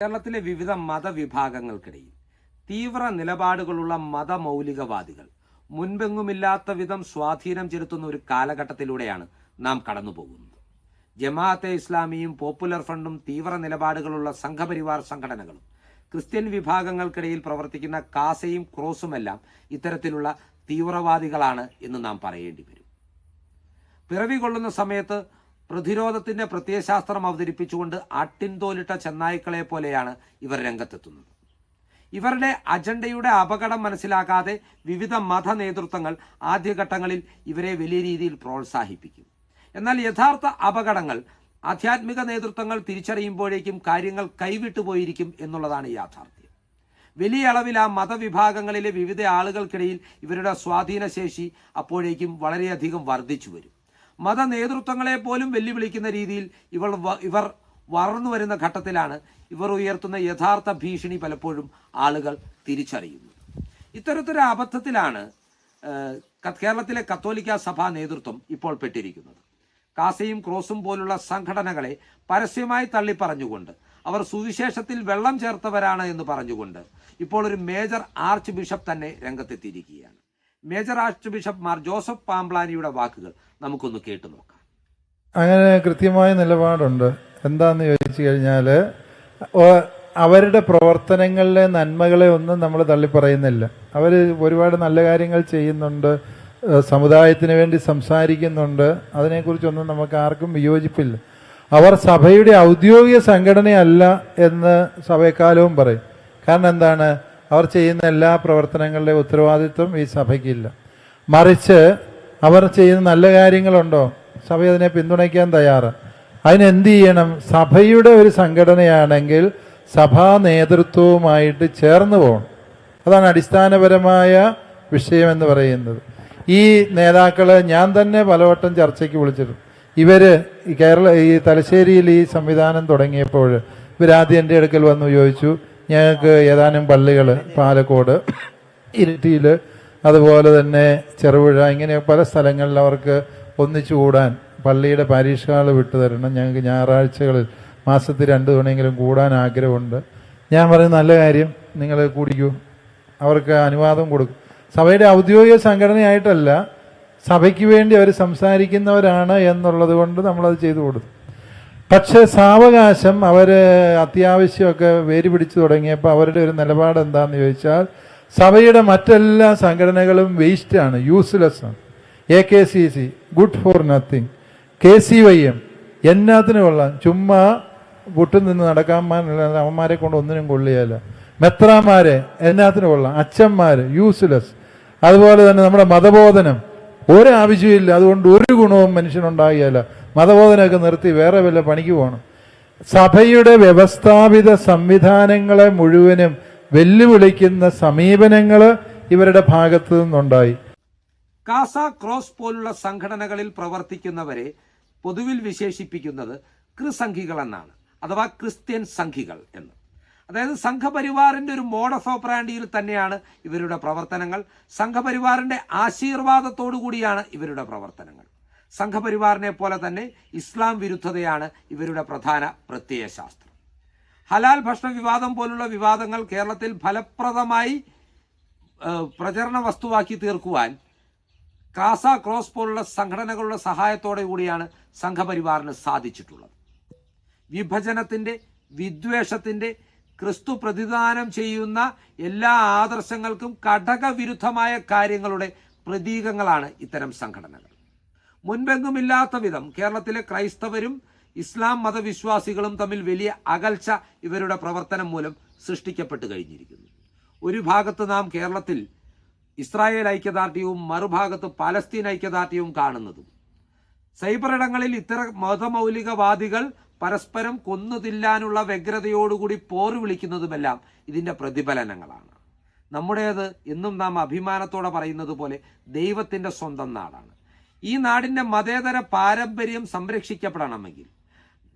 കേരളത്തിലെ വിവിധ മതവിഭാഗങ്ങൾക്കിടയിൽ തീവ്ര നിലപാടുകളുള്ള മതമൗലികവാദികൾ മുൻപെങ്ങുമില്ലാത്ത വിധം സ്വാധീനം ചെലുത്തുന്ന ഒരു കാലഘട്ടത്തിലൂടെയാണ് നാം കടന്നുപോകുന്നത്. ജമാഅത്തെ ഇസ്ലാമിയും പോപ്പുലർ ഫ്രണ്ടും തീവ്ര നിലപാടുകളുള്ള സംഘപരിവാർ സംഘടനകളും ക്രിസ്ത്യൻ വിഭാഗങ്ങൾക്കിടയിൽ പ്രവർത്തിക്കുന്ന കാസയും ക്രോസുമെല്ലാം ഇത്തരത്തിലുള്ള തീവ്രവാദികളാണ് എന്ന് നാം പറയേണ്ടി വരും. പിറവി കൊള്ളുന്ന സമയത്ത് പ്രതിരോധത്തിന്റെ പ്രത്യയശാസ്ത്രം അവതരിപ്പിച്ചുകൊണ്ട് ആട്ടിൻതോലിട്ട ചെന്നായ്ക്കളെ പോലെയാണ് ഇവർ രംഗത്തെത്തുന്നത്. ഇവരുടെ അജണ്ടയുടെ അപകടം മനസ്സിലാക്കാതെ വിവിധ മത നേതൃത്വങ്ങൾ ആദ്യഘട്ടങ്ങളിൽ ഇവരെ വലിയ രീതിയിൽ പ്രോത്സാഹിപ്പിക്കും. എന്നാൽ യഥാർത്ഥ അപകടങ്ങൾ ആധ്യാത്മിക നേതൃത്വങ്ങൾ തിരിച്ചറിയുമ്പോഴേക്കും കാര്യങ്ങൾ കൈവിട്ടു പോയിരിക്കും എന്നുള്ളതാണ് യാഥാർത്ഥ്യം. വലിയ അളവിൽ ആ മതവിഭാഗങ്ങളിലെ വിവിധ ആളുകൾക്കിടയിൽ ഇവരുടെ സ്വാധീനശേഷി അപ്പോഴേക്കും വളരെയധികം വർദ്ധിച്ചു വരും. മത നേതൃത്വങ്ങളെ പോലും വെല്ലുവിളിക്കുന്ന രീതിയിൽ ഇവർ വളർന്നു വരുന്ന ഘട്ടത്തിലാണ് ഇവർ ഉയർത്തുന്ന യഥാർത്ഥ ഭീഷണി പലപ്പോഴും ആളുകൾ തിരിച്ചറിയുന്നത്. ഇത്തരത്തിലൊരു അബദ്ധത്തിലാണ് കേരളത്തിലെ കത്തോലിക്ക സഭാ നേതൃത്വം ഇപ്പോൾ പെട്ടിരിക്കുന്നത്. കാസയും ക്രോസും പോലുള്ള സംഘടനകളെ പരസ്യമായി തള്ളിപ്പറഞ്ഞുകൊണ്ട് അവർ സുവിശേഷത്തിൽ വെള്ളം ചേർത്തവരാണ് എന്ന് പറഞ്ഞുകൊണ്ട് ഇപ്പോൾ ഒരു മേജർ ആർച്ച് ബിഷപ്പ് തന്നെ രംഗത്തെത്തിയിരിക്കുകയാണ്. Major archbishop Mar Joseph പാംബ്ലാനിയുടെ വാക്കുകൾ നമുക്കൊന്ന് കേട്ടു നോക്കാം. അങ്ങനെ കൃത്യമായ നിലപാടുണ്ട്. എന്താന്ന് ചോദിച്ചു കഴിഞ്ഞാൽ അവരുടെ പ്രവർത്തനങ്ങളിലെ നന്മകളെ ഒന്നും നമ്മൾ തള്ളിപ്പറയുന്നില്ല. അവർ ഒരുപാട് നല്ല കാര്യങ്ങൾ ചെയ്യുന്നുണ്ട്, സമുദായത്തിന് വേണ്ടി സംസാരിക്കുന്നുണ്ട്. അതിനെക്കുറിച്ചൊന്നും നമുക്ക് ആർക്കും വിയോജിപ്പില്ല. അവർ സഭയുടെ ഔദ്യോഗിക സംഘടനയല്ല എന്ന് സഭയെക്കാലവും പറയും. കാരണം എന്താണ്? അവർ ചെയ്യുന്ന എല്ലാ പ്രവർത്തനങ്ങളുടെ ഉത്തരവാദിത്വം ഈ സഭയ്ക്കില്ല. മറിച്ച് അവർ ചെയ്യുന്ന നല്ല കാര്യങ്ങളുണ്ടോ, സഭ അതിനെ പിന്തുണയ്ക്കാൻ തയ്യാറ്. അതിനെന്ത് ചെയ്യണം? സഭയുടെ ഒരു സംഘടനയാണെങ്കിൽ സഭാ നേതൃത്വവുമായിട്ട് ചേർന്ന് പോകണം. അതാണ് അടിസ്ഥാനപരമായ വിഷയമെന്ന് പറയുന്നത്. ഈ നേതാക്കളെ ഞാൻ തന്നെ പലവട്ടം ചർച്ചയ്ക്ക് വിളിച്ചിട്ടുണ്ട്. ഈ തലശ്ശേരിയിൽ ഈ സംവിധാനം തുടങ്ങിയപ്പോൾ ഇവരാദ്യം എൻ്റെ അടുക്കൽ വന്ന് ചോദിച്ചു, ഞങ്ങൾക്ക് ഏതാനും പള്ളികൾ പാലക്കോട്, ഇരിട്ടിയിൽ, അതുപോലെ തന്നെ ചെറുപുഴ, ഇങ്ങനെ പല സ്ഥലങ്ങളിൽ അവർക്ക് ഒന്നിച്ചു കൂടാൻ പള്ളിയുടെ പാരീഷ് ഹാള് വിട്ടുതരണം. ഞങ്ങൾക്ക് ഞായറാഴ്ചകളിൽ മാസത്തിൽ 2 തവണയെങ്കിലും കൂടാൻ ആഗ്രഹമുണ്ട്. ഞാൻ പറയും നല്ല കാര്യം, നിങ്ങൾ കൂടിക്കൂ, അവർക്ക് അനുവാദം കൊടുക്കും. സഭയുടെ ഔദ്യോഗിക സംഘടനയായിട്ടല്ല, സഭയ്ക്ക് വേണ്ടി അവർ സംസാരിക്കുന്നവരാണ് എന്നുള്ളത് കൊണ്ട് നമ്മളത് ചെയ്തു കൊടുത്തു. പക്ഷെ സാവകാശം അവർ അത്യാവശ്യമൊക്കെ വേര് പിടിച്ചു തുടങ്ങിയപ്പോൾ അവരുടെ ഒരു നിലപാട് എന്താണെന്ന് ചോദിച്ചാൽ, സഭയുടെ മറ്റെല്ലാ സംഘടനകളും വേസ്റ്റാണ്, യൂസ്ലെസ് ആണ്. AKCC good for nothing, KCYM എന്നാത്തിനും കൊള്ളാം, ചുമ്മാ പുട്ടും നിന്ന് നടക്കാൻ അവന്മാരെ കൊണ്ട് ഒന്നിനും കൊള്ളിയല്ല. മെത്രാമാരെ എന്നാത്തിനും കൊള്ളാം, അച്ഛന്മാര് യൂസ്ലെസ്. അതുപോലെ തന്നെ നമ്മുടെ മതബോധനം ഒരാവശ്യമില്ല, അതുകൊണ്ട് ഒരു ഗുണവും മനുഷ്യനുണ്ടാകില്ല. മതബോധനമൊക്കെ നിർത്തി വേറെ വല്ല പണിക്ക് പോകണം. സഭയുടെ വ്യവസ്ഥാപിത സംവിധാനങ്ങളെ മുഴുവനും വെല്ലുവിളിക്കുന്ന സമീപനങ്ങൾ ഇവരുടെ ഭാഗത്തു നിന്നുണ്ടായി. കാസ ക്രോസ് പോലുള്ള സംഘടനകളിൽ പ്രവർത്തിക്കുന്നവരെ പൊതുവിൽ വിശേഷിപ്പിക്കുന്നത് ക്രിസംഘികൾ എന്നാണ്, അഥവാ ക്രിസ്ത്യൻ സംഘികൾ എന്ന്. അതായത് സംഘപരിവാറിന്റെ ഒരു മോഡസ് ഓപ്പറാൻഡിയിൽ തന്നെയാണ് ഇവരുടെ പ്രവർത്തനങ്ങൾ. സംഘപരിവാറിന്റെ ആശീർവാദത്തോടു കൂടിയാണ് ഇവരുടെ പ്രവർത്തനങ്ങൾ. സംഘപരിവാറിനെ പോലെ തന്നെ ഇസ്ലാം വിരുദ്ധതയാണ് ഇവരുടെ പ്രധാന പ്രത്യയശാസ്ത്രം. ഹലാൽ ഭക്ഷണ വിവാദം പോലുള്ള വിവാദങ്ങൾ കേരളത്തിൽ ഫലപ്രദമായി പ്രചരണ വസ്തുവാക്കി തീർക്കുവാൻ കാസ ക്രോസ് പോലുള്ള സംഘടനകളുടെ സഹായത്തോടെ കൂടിയാണ് സംഘപരിവാറിന് സാധിച്ചിട്ടുള്ളത്. വിഭജനത്തിന്റെ, വിദ്വേഷത്തിന്റെ, ക്രിസ്തു പ്രതിദാനം ചെയ്യുന്ന എല്ലാ ആദർശങ്ങൾക്കും ഘടകവിരുദ്ധമായ കാര്യങ്ങളുടെ പ്രതീകങ്ങളാണ് ഇത്തരം സംഘടനകൾ. മുൻപെങ്ങുമില്ലാത്ത വിധം കേരളത്തിലെ ക്രൈസ്തവരും ഇസ്ലാം മതവിശ്വാസികളും തമ്മിൽ വലിയ അകൽച്ച ഇവരുടെ പ്രവർത്തനം മൂലം സൃഷ്ടിക്കപ്പെട്ടു കഴിഞ്ഞിരിക്കുന്നു. ഒരു ഭാഗത്ത് നാം കേരളത്തിൽ ഇസ്രായേൽ ഐക്യദാർഢ്യവും മറുഭാഗത്ത് പാലസ്തീൻ ഐക്യദാർഢ്യവും കാണുന്നതും, സൈബർ ഇടങ്ങളിൽ ഇത്തരം മതമൗലികവാദികൾ പരസ്പരം കൊന്നുതില്ലാനുള്ള വ്യഗ്രതയോടുകൂടി പോർ വിളിക്കുന്നതുമെല്ലാം ഇതിൻ്റെ പ്രതിഫലനങ്ങളാണ്. നമ്മുടേത് എന്നും നാം അഭിമാനത്തോടെ പറയുന്നത് പോലെ ദൈവത്തിൻ്റെ സ്വന്തം നാടാണ്. ഈ നാടിൻ്റെ മതേതര പാരമ്പര്യം സംരക്ഷിക്കപ്പെടണമെങ്കിൽ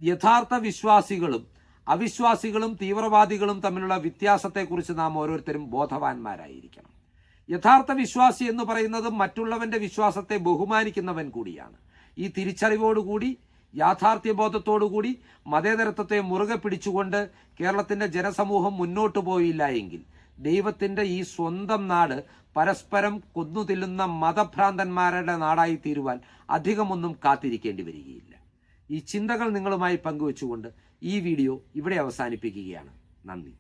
യഥാർത്ഥ വിശ്വാസികളും അവിശ്വാസികളും തീവ്രവാദികളും തമ്മിലുള്ള വ്യത്യാസത്തെക്കുറിച്ച് നാം ഓരോരുത്തരും ബോധവാന്മാരായിരിക്കണം. യഥാർത്ഥ വിശ്വാസി എന്ന് പറയുന്നത് മറ്റുള്ളവൻ്റെ വിശ്വാസത്തെ ബഹുമാനിക്കുന്നവൻ കൂടിയാണ്. ഈ തിരിച്ചറിവോടുകൂടി യാഥാർത്ഥ്യബോധത്തോടുകൂടി മതേതരത്വത്തെ മുറുകെ പിടിച്ചുകൊണ്ട് കേരളത്തിൻ്റെ ജനസമൂഹം മുന്നോട്ട് പോയില്ല എങ്കിൽ ദൈവത്തിൻ്റെ ഈ സ്വന്തം നാട് പരസ്പരം കൊന്നുതില്ലുന്ന മതഭ്രാന്തന്മാരുടെ നാടായി തീരുവാൻ അധികമൊന്നും കാത്തിരിക്കേണ്ടി വരികയില്ല. ഈ ചിന്തകൾ നിങ്ങളുമായി പങ്കുവെച്ചുകൊണ്ട് ഈ വീഡിയോ ഇവിടെ അവസാനിപ്പിക്കുകയാണ്. നന്ദി.